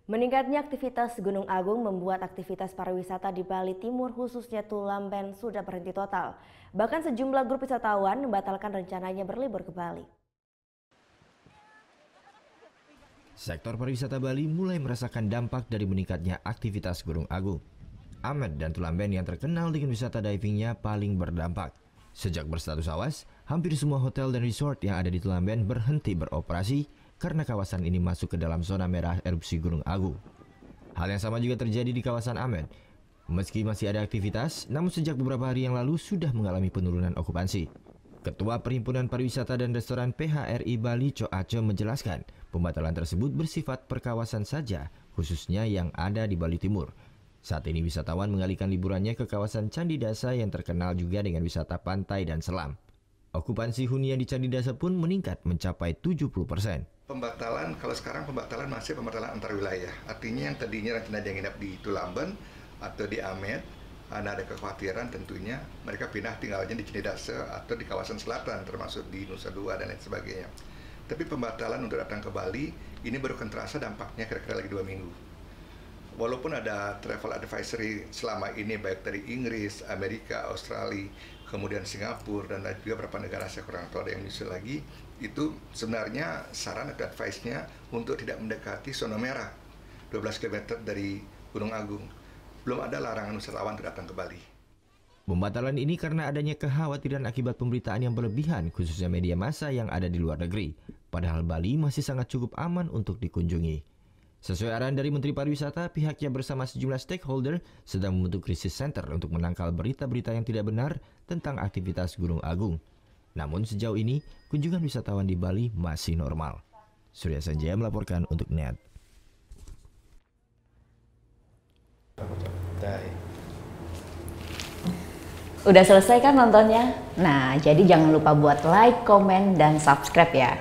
Meningkatnya aktivitas Gunung Agung membuat aktivitas pariwisata di Bali Timur khususnya Tulamben sudah berhenti total. Bahkan sejumlah grup wisatawan membatalkan rencananya berlibur ke Bali. Sektor pariwisata Bali mulai merasakan dampak dari meningkatnya aktivitas Gunung Agung. Amed dan Tulamben yang terkenal dengan wisata divingnya paling berdampak. Sejak berstatus awas, hampir semua hotel dan resort yang ada di Tulamben berhenti beroperasi karena kawasan ini masuk ke dalam zona merah erupsi Gunung Agung. Hal yang sama juga terjadi di kawasan Amed. Meski masih ada aktivitas, namun sejak beberapa hari yang lalu sudah mengalami penurunan okupansi. Ketua Perhimpunan Pariwisata dan Restoran PHRI Bali Co Aco menjelaskan, pembatalan tersebut bersifat perkawasan saja, khususnya yang ada di Bali Timur. Saat ini wisatawan mengalihkan liburannya ke kawasan Candi Dasa yang terkenal juga dengan wisata pantai dan selam. Okupansi hunian di Candi Dasa pun meningkat mencapai 70%. Pembatalan, kalau sekarang pembatalan masih pembatalan antar wilayah. Artinya yang tadinya rencana dia nginap di Tulamben atau di Amed, ada kekhawatiran tentunya mereka pindah tinggalnya di Candi Dasa atau di kawasan selatan termasuk di Nusa Dua dan lain sebagainya. Tapi pembatalan untuk datang ke Bali ini baru akan terasa dampaknya kira-kira lagi 2 minggu. Walaupun ada travel advisory selama ini baik dari Inggris, Amerika, Australia, kemudian Singapura dan juga beberapa negara saya kurang tahu ada yang menyusul lagi, itu sebenarnya saran atau advice-nya untuk tidak mendekati zona merah 12 km dari Gunung Agung. Belum ada larangan wisatawan untuk datang ke Bali. Pembatalan ini karena adanya kekhawatiran akibat pemberitaan yang berlebihan khususnya media massa yang ada di luar negeri. Padahal Bali masih sangat cukup aman untuk dikunjungi. Sesuai arahan dari Menteri Pariwisata, pihaknya bersama sejumlah stakeholder sedang membentuk krisis center untuk menangkal berita-berita yang tidak benar tentang aktivitas Gunung Agung. Namun sejauh ini, kunjungan wisatawan di Bali masih normal. Surya Sanjaya melaporkan untuk NET. Udah selesai kan nontonnya? Nah, jadi jangan lupa buat like, komen, dan subscribe ya.